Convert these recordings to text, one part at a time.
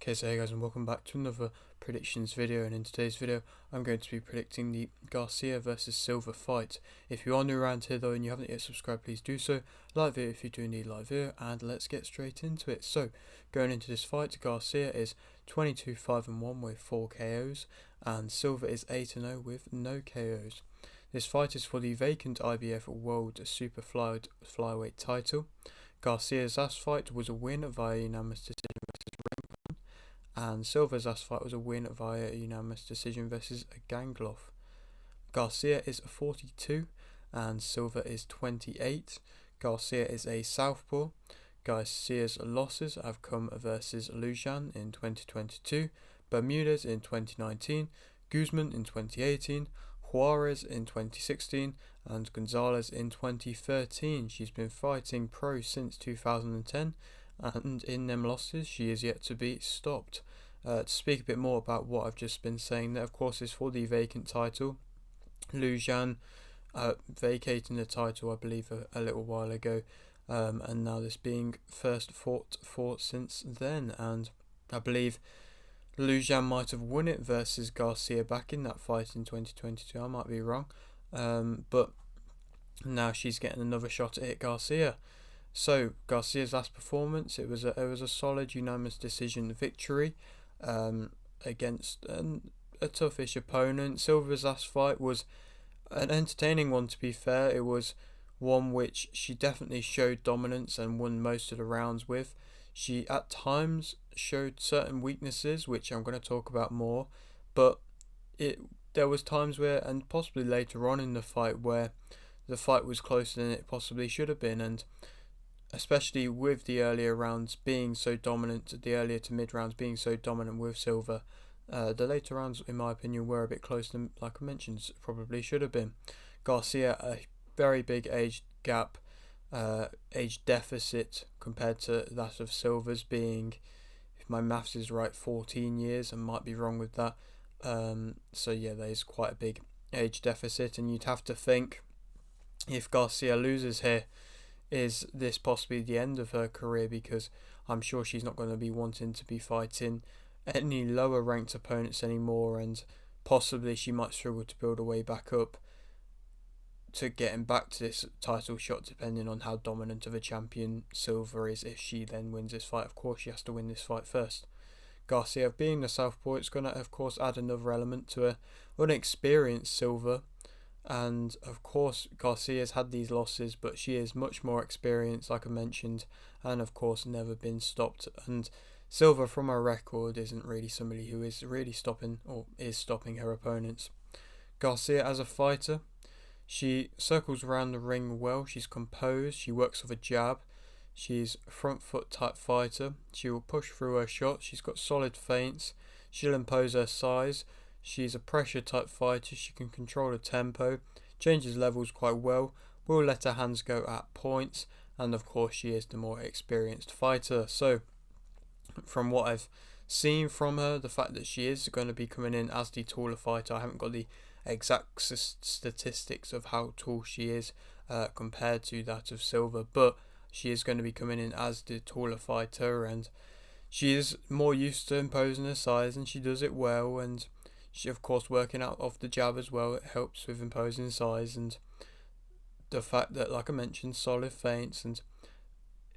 Okay, so hey guys, and welcome back to another predictions video, and in today's video I'm going to be predicting the Garcia versus Silva fight. If you are new around here though and you haven't yet subscribed, please do so. Like video if you do need like video, and let's get straight into it. So going into this fight, Garcia is 22-5-1 with 4 KOs and Silva is 8-0 with no KOs. This fight is for the vacant IBF World Super Flyweight title. Garcia's last fight was a win via unanimous decision, and Silva's last fight was a win via unanimous decision versus Gangloff. Garcia is 42 and Silva is 28. Garcia is a southpaw. Garcia's losses have come versus Lujan in 2022, Bermudez in 2019, Guzman in 2018, Juarez in 2016, and Gonzalez in 2013. She's been fighting pro since 2010, and in them losses she is yet to be stopped. To speak a bit more about what I've just been saying, that of course is for the vacant title. Lujan vacating the title I believe a little while ago, and now this being first fought for since then, and I believe Lujan might have won it versus Garcia back in that fight in 2022. I might be wrong, but now she's getting another shot at it, Garcia. So Garcia's last performance, it was a solid unanimous decision victory against a toughish opponent. Silva's last fight was an entertaining one, to be fair. It was one which she definitely showed dominance and won most of the rounds with. She at times showed certain weaknesses, which I'm going to talk about more, but there was times where, and possibly later on in the fight, where the fight was closer than it possibly should have been, and especially with the earlier rounds being so dominant, the earlier to mid rounds being so dominant with Silva, the later rounds, in my opinion, were a bit closer than, like I mentioned, probably should have been. Garcia, a very big age gap, age deficit compared to that of Silva's, being, if my maths is right, 14 years. I might be wrong with that. So yeah, there is quite a big age deficit, and you'd have to think, if Garcia loses here, is this possibly the end of her career? Because I'm sure she's not going to be wanting to be fighting any lower ranked opponents anymore, and possibly she might struggle to build her way back up to getting back to this title shot, depending on how dominant of a champion Silva is. If she then wins this fight, of course she has to win this fight first. Garcia, being the southpaw, it's going to of course add another element to a unexperienced Silva. And of course Garcia's had these losses, but she is much more experienced, like I mentioned, and of course never been stopped. And Silva, from her record, isn't really somebody who is really stopping her opponents. Garcia, as a fighter, she circles around the ring well. She's composed, she works with a jab, she's a front foot type fighter. She will push through her shots, she's got solid feints, she'll impose her size. She's a pressure type fighter, she can control the tempo, changes levels quite well, will let her hands go at points, and of course she is the more experienced fighter. So from what I've seen from her, the fact that she is going to be coming in as the taller fighter, I haven't got the exact statistics of how tall she is compared to that of Silva, but she is going to be coming in as the taller fighter, and she is more used to imposing her size, and she does it well. And she, of course, working out off the jab as well, it helps with imposing size, and the fact that, like I mentioned, solid feints, and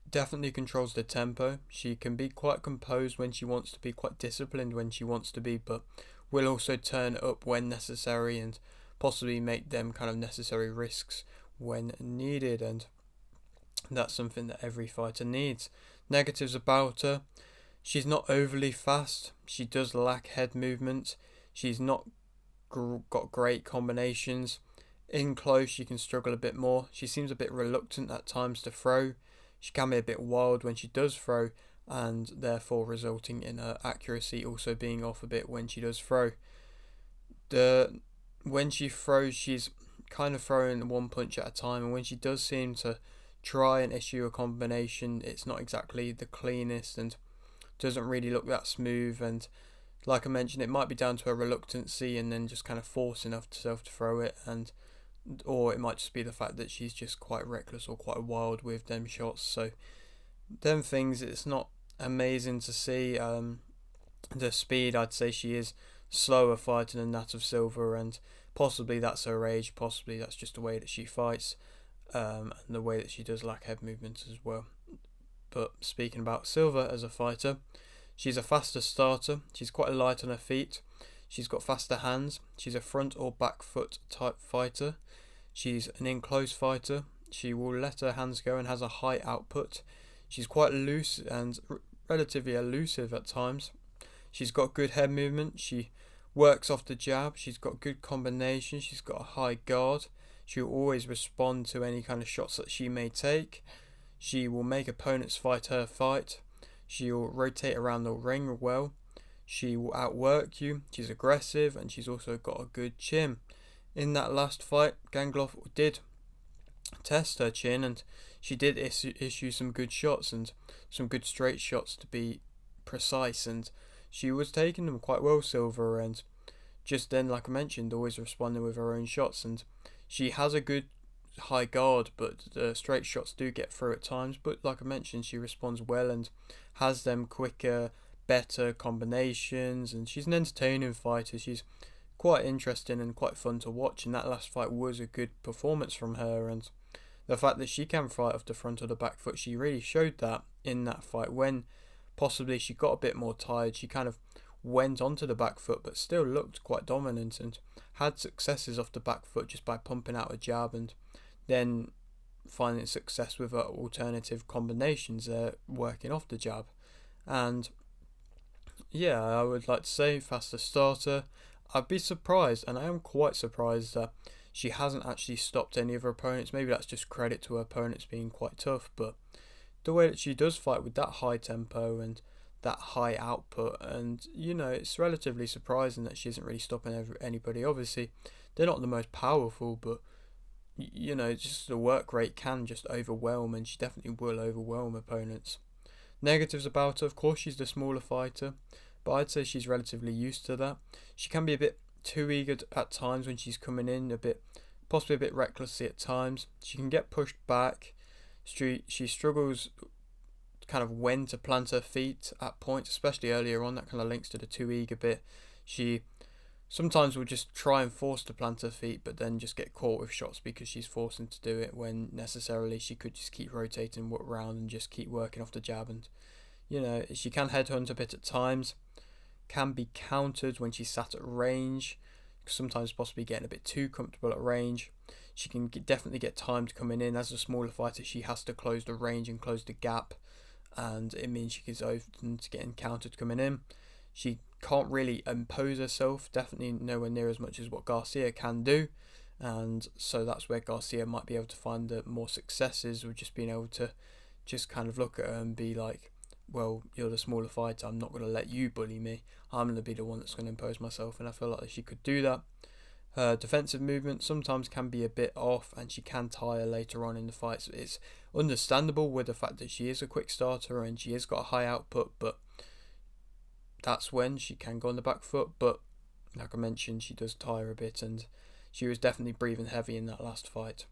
definitely controls the tempo. She can be quite composed when she wants to be, quite disciplined when she wants to be, but will also turn up when necessary and possibly make them kind of necessary risks when needed, and that's something that every fighter needs. Negatives about her: she's not overly fast, she does lack head movement, she's not got great combinations. In close, she can struggle a bit more. She seems a bit reluctant at times to throw. She can be a bit wild when she does throw, and therefore resulting in her accuracy also being off a bit when she does throw. When she throws, she's kind of throwing one punch at a time, and when she does seem to try and issue a combination, it's not exactly the cleanest and doesn't really look that smooth. And like I mentioned, it might be down to her reluctancy and then just kind of forcing herself to throw it, or it might just be the fact that she's just quite reckless or quite wild with them shots. So them things, it's not amazing to see. The speed, I'd say she is slower fighting than that of Silva, and possibly that's her age, possibly that's just the way that she fights, and the way that she does lack head movements as well. But speaking about Silva as a fighter, she's a faster starter, she's quite light on her feet, she's got faster hands, she's a front or back foot type fighter, she's an in-close fighter, she will let her hands go and has a high output, she's quite loose and relatively elusive at times. She's got good head movement, she works off the jab, she's got good combination, she's got a high guard, she will always respond to any kind of shots that she may take, she will make opponents fight her fight, she will rotate around the ring well, she will outwork you, she's aggressive, and she's also got a good chin. In that last fight, Gangloff did test her chin, and she did issue some good shots, and some good straight shots to be precise, and she was taking them quite well, Silva, and just then, like I mentioned, always responding with her own shots, and she has a good high guard, but the straight shots do get through at times, but like I mentioned, she responds well and has them quicker, better combinations, and she's an entertaining fighter. She's quite interesting and quite fun to watch, and that last fight was a good performance from her, and the fact that she can fight off the front or the back foot, she really showed that in that fight. When possibly she got a bit more tired, she kind of went onto the back foot, but still looked quite dominant and had successes off the back foot just by pumping out a jab and then finding success with her alternative combinations working off the jab. And yeah, I would like to say faster starter. I'd be surprised, and I am quite surprised that she hasn't actually stopped any of her opponents. Maybe that's just credit to her opponents being quite tough, but the way that she does fight with that high tempo and that high output, and it's relatively surprising that she isn't really stopping anybody. Obviously they're not the most powerful, but just the work rate can just overwhelm, and she definitely will overwhelm opponents. Negatives about her, of course, she's the smaller fighter, but I'd say she's relatively used to that. She can be a bit too eager at times when she's coming in, possibly a bit recklessly at times. She can get pushed back. She struggles kind of when to plant her feet at points, especially earlier on. That kind of links to the too eager bit. She sometimes will just try and force to plant her feet, but then just get caught with shots because she's forcing to do it, when necessarily she could just keep rotating around and just keep working off the jab. And she can headhunt a bit at times, can be countered when she's sat at range, sometimes possibly getting a bit too comfortable at range. She can definitely get timed coming in. As a smaller fighter, she has to close the range and close the gap, and it means she is open to getting countered coming in. She can't really impose herself, definitely nowhere near as much as what Garcia can do, and so that's where Garcia might be able to find the more successes, with just being able to just kind of look at her and be like, well, you're the smaller fighter, I'm not going to let you bully me, I'm going to be the one that's going to impose myself. And I feel like she could do that. Her defensive movement sometimes can be a bit off, and she can tire later on in the fights. It's understandable with the fact that she is a quick starter and she has got a high output, but that's when she can go on the back foot. But like I mentioned, she does tire a bit, and she was definitely breathing heavy in that last fight.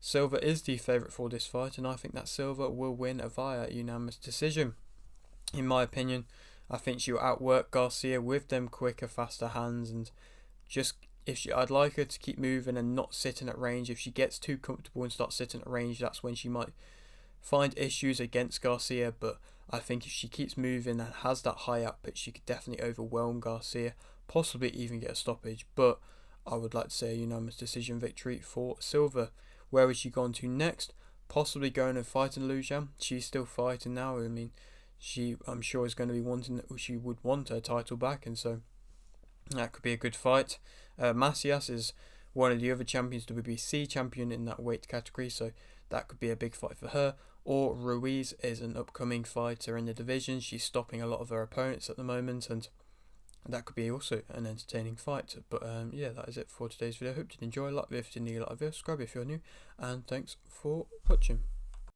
Silva is the favourite for this fight, and I think that Silva will win via unanimous decision. In my opinion, I think she will outwork Garcia with them quicker, faster hands, and just I'd like her to keep moving and not sitting at range. If she gets too comfortable and starts sitting at range, that's when she might find issues against Garcia. But I think if she keeps moving and has that high output, she could definitely overwhelm Garcia, possibly even get a stoppage. But I would like to say a unanimous decision victory for Silva. Where is she gone to next? Possibly going and fighting Lujan. She's still fighting now. I mean, I'm sure is going to be she would want her title back, and so that could be a good fight. Macias is one of the other champions, WBC champion in that weight category, so that could be a big fight for her. Or Ruiz is an upcoming fighter in the division. She's stopping a lot of her opponents at the moment, and that could be also an entertaining fight. But yeah, that is it for today's video. Hope you did enjoy. Like the video if you didn't, like the video, subscribe if you're new, and thanks for watching.